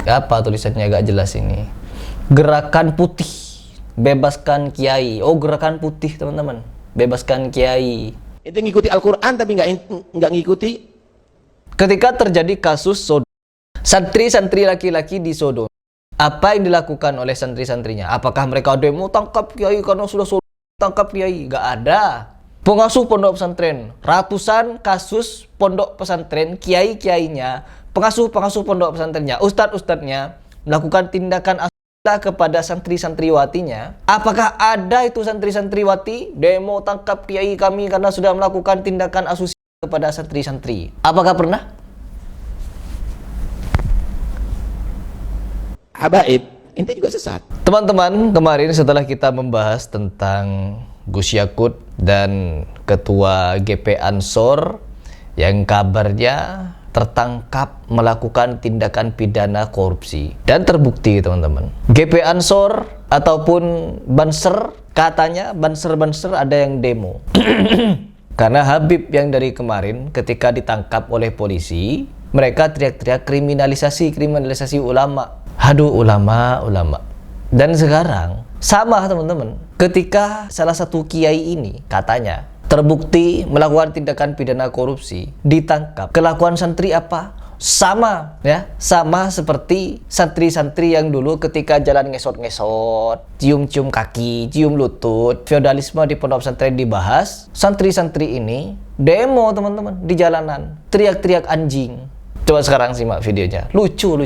Apa tulisannya agak jelas ini? Gerakan Putih Bebaskan Kiai. Oh, Gerakan Putih, teman-teman. Bebaskan Kiai. Itu ngikuti Al-Quran tapi nggak ngikuti. Ketika terjadi kasus santri-santri laki-laki di Sodom, apa yang dilakukan oleh santri-santrinya? Apakah mereka demo tangkap Kiai karena sudah tangkap Kiai? Gak ada. Pengasuh pondok pesantren, ratusan kasus pondok pesantren, kiai-kiainya, pengasuh pondok pesantrennya, ustadz-ustadznya melakukan tindakan asusila kepada santri-santriwatinya. Apakah ada itu santri-santriwati demo tangkap kiai kami karena sudah melakukan tindakan asusila kepada santri-santri? Apakah pernah? Habaib, ente juga sesat. Teman-teman, kemarin setelah kita membahas tentang Gus Yakut dan Ketua GP Ansor yang kabarnya tertangkap melakukan tindakan pidana korupsi dan terbukti, teman-teman. GP Ansor ataupun Banser, katanya Banser ada yang demo. Karena Habib yang dari kemarin ketika ditangkap oleh polisi, mereka teriak-teriak kriminalisasi ulama. Aduh, ulama. Dan sekarang sama, teman-teman. Ketika salah satu kiai ini katanya terbukti melakukan tindakan pidana korupsi, ditangkap. Kelakuan santri apa? Sama, ya. Sama seperti santri-santri yang dulu ketika jalan ngesot-ngesot, cium-cium kaki, cium lutut, feodalisme di pondok pesantren dibahas. Santri-santri ini demo, teman-teman, di jalanan, teriak-teriak anjing. Coba sekarang simak videonya. Lucu.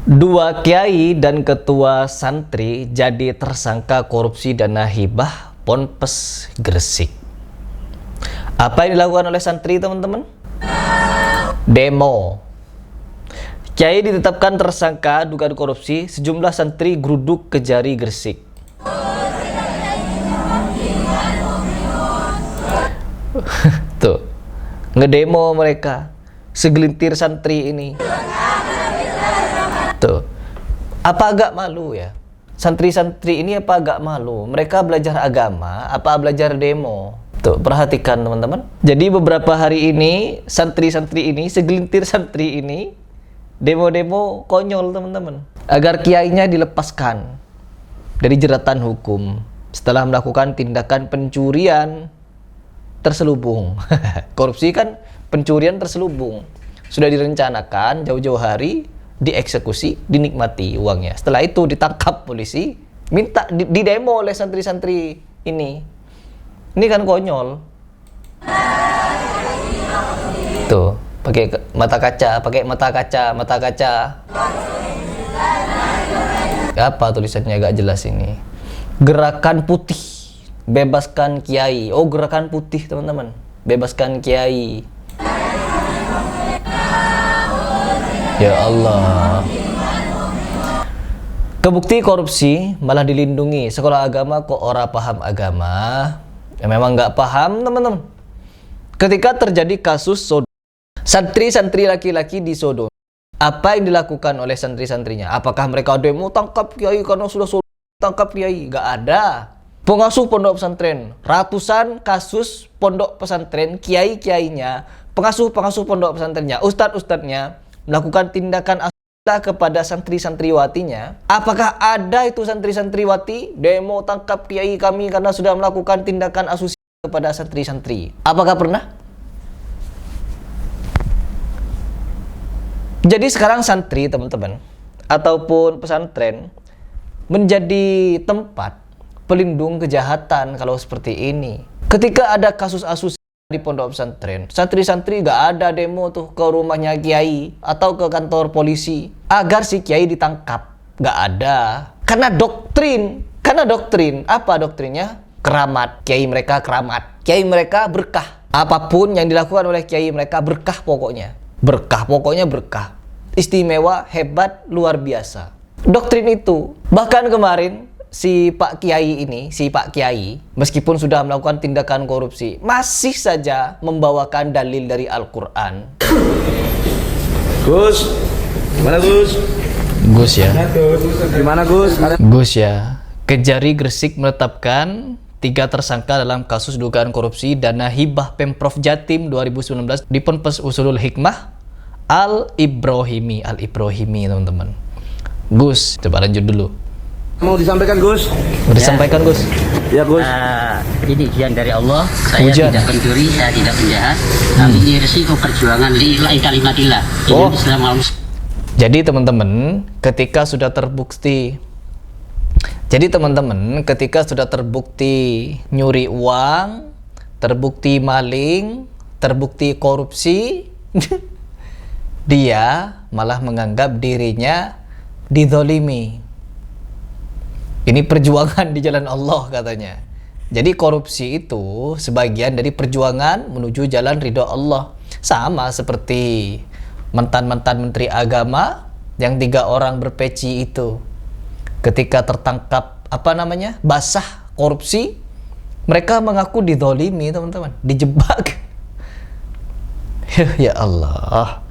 Dua kiai dan ketua santri jadi tersangka korupsi dana hibah Ponpes Gresik. Apa yang dilakukan oleh santri, teman-teman? Demo. Kiai ditetapkan tersangka dugaan korupsi, sejumlah santri geruduk Kejari Gresik. Tuh, ngedemo mereka, segelintir santri ini. Tuh, apa agak malu ya? Santri-santri ini apa agak malu? Mereka belajar agama, apa belajar demo? Tuh, perhatikan, teman-teman. Jadi beberapa hari ini, santri-santri ini, segelintir santri ini, demo-demo konyol, teman-teman. Agar kiainya dilepaskan dari jeratan hukum setelah melakukan tindakan pencurian terselubung. Korupsi kan pencurian terselubung. Sudah direncanakan jauh-jauh hari, dieksekusi, dinikmati uangnya. Setelah itu ditangkap polisi, minta didemo oleh santri-santri ini. Ini kan konyol. Tuh, pakai mata kaca. Apa tulisannya agak jelas ini? Gerakan Putih Bebaskan Kiai. Oh, Gerakan Putih, teman-teman. Bebaskan Kiai. Ya Allah. Kebukti korupsi malah dilindungi. Sekolah agama kok ora paham agama. Ya memang nggak paham, teman-teman. Ketika terjadi kasus santri-santri laki-laki di Sodom, apa yang dilakukan oleh santri-santrinya? Apakah mereka demo tangkap Kiai karena sudah tangkap Kiai? Nggak ada. Pengasuh pondok pesantren, ratusan kasus pondok pesantren, kiai-kiainya, pengasuh pondok pesantrennya, ustadz-ustadznya melakukan tindakan asusila kepada santri-santriwatinya. Apakah ada itu santri-santriwati demo tangkap kiai kami karena sudah melakukan tindakan asusila kepada santri-santri? Apakah pernah? Jadi sekarang santri, teman-teman, ataupun pesantren menjadi tempat pelindung kejahatan kalau seperti ini. Ketika ada kasus asusila di pondok pesantren, santri-santri gak ada demo tuh ke rumahnya kiai atau ke kantor polisi agar si kiai ditangkap. Gak ada. Karena doktrin. Apa doktrinnya? Keramat. Kiai mereka keramat. Kiai mereka berkah. Apapun yang dilakukan oleh kiai mereka berkah pokoknya. Berkah. Istimewa, hebat, luar biasa. Doktrin itu. Bahkan kemarin si Pak Kiai, meskipun sudah melakukan tindakan korupsi, masih saja membawakan dalil dari Al-Quran. Gus, gimana Gus? Gus ya. Gimana Gus? Gus ya. Kejari Gresik menetapkan 3 tersangka dalam kasus dugaan korupsi dana hibah Pemprov Jatim 2019 di Ponpes Usulul Hikmah Al-Ibrahimi, teman-teman. Gus, coba lanjut dulu. Mau disampaikan Gus? Mau disampaikan Gus? Ya Gus. Ini ujian dari Allah. Saya Ujian. tidak pencuri, saya tidak penjahat. Tapi ini resiko perjuangan lillahi kalimatillah. Oh. Ini Islam Allah. Jadi teman-teman, ketika sudah terbukti nyuri uang, terbukti maling, terbukti korupsi, dia malah menganggap dirinya dizolimi. Ini perjuangan di jalan Allah katanya. Jadi korupsi itu sebagian dari perjuangan menuju jalan ridho Allah. Sama seperti mantan-mantan menteri agama yang 3 orang berpeci itu. Ketika tertangkap basah korupsi, mereka mengaku dizolimi, teman-teman, dijebak. Ya Allah.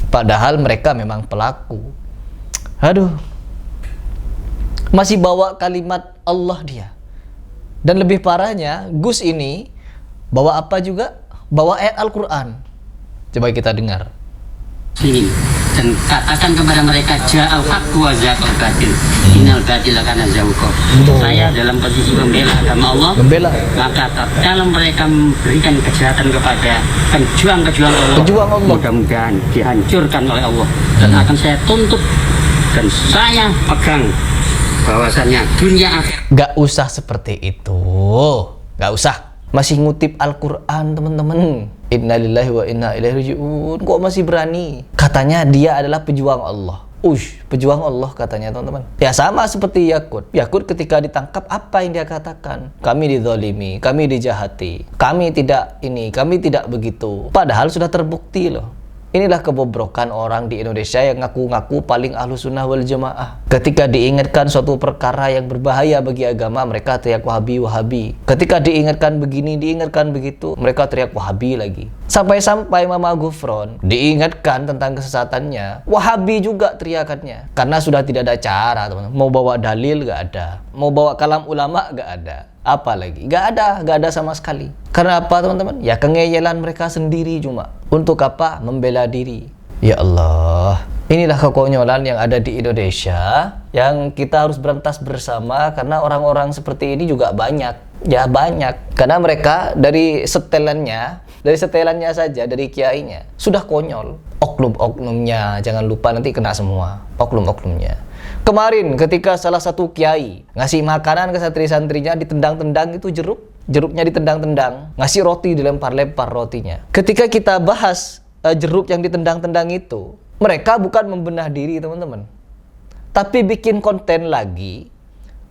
Padahal mereka memang pelaku. Aduh. Masih bawa kalimat Allah dia. Dan lebih parahnya, Gus ini bawa apa juga? Bawa ayat Al-Quran. Coba kita dengar. Ini dan katakan kepada mereka ja'al haqqu wa zaqal batil. Innal batila kana zahuqa. Saya dalam posisi membela agama Allah. Membela. Maka dalam mereka memberikan kejahatan kepada pejuang-pejuang Allah. Pejuang Allah. Mudah-mudahan dihancurkan oleh Allah. Dan akan saya tuntut dan saya pegang bahwasannya dunia akhirat. Gak usah seperti itu. Gak usah. Masih ngutip Al-Quran, teman-teman. Innalillahi wa inna ilaihi raji'un. Kok masih berani? Katanya dia adalah pejuang Allah. Pejuang Allah katanya, teman-teman. Ya sama seperti Yakut. Yakut ketika ditangkap, apa yang dia katakan? Kami dizalimi, kami dijahati, kami tidak ini, kami tidak begitu. Padahal sudah terbukti loh. Inilah kebobrokan orang di Indonesia yang ngaku-ngaku paling ahlus sunnah wal jamaah. Ketika diingatkan suatu perkara yang berbahaya bagi agama, mereka teriak Wahabi. Ketika diingatkan begini, diingatkan begitu, mereka teriak Wahabi lagi. Sampai-sampai Mama Gufron diingatkan tentang kesesatannya, Wahabi juga teriakannya. Karena sudah tidak ada cara, teman-teman. Mau bawa dalil gak ada. Mau bawa kalam ulama gak ada. Apa lagi? Gak ada sama sekali. Karena apa, teman-teman? Ya kengeyelan mereka sendiri cuma. Untuk apa? Membela diri. Ya Allah. Inilah kekonyolan yang ada di Indonesia yang kita harus berantas bersama, karena orang-orang seperti ini juga banyak. Ya banyak. Karena mereka dari setelannya saja, dari kiainya sudah konyol. Oknum-oknumnya jangan lupa nanti kena semua. Oknum-oknumnya. Kemarin ketika salah satu kiai ngasih makanan ke santri-santrinya, ditendang-tendang itu jeruknya ditendang-tendang, ngasih roti dilempar-lempar rotinya. Ketika kita bahas jeruk yang ditendang-tendang itu, mereka bukan membenah diri, teman-teman, tapi bikin konten lagi,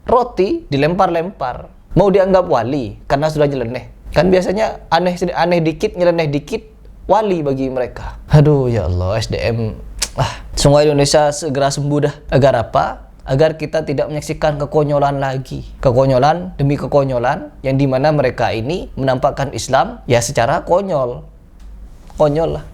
roti dilempar-lempar, mau dianggap wali karena sudah nyeleneh. Kan biasanya aneh dikit, nyeleneh dikit, wali bagi mereka. Aduh ya Allah, SDM. Semua Indonesia segera sembuh dah. Agar apa? Agar kita tidak menyaksikan kekonyolan lagi. Kekonyolan demi kekonyolan, yang dimana mereka ini menampakkan Islam ya secara konyol. Konyol lah.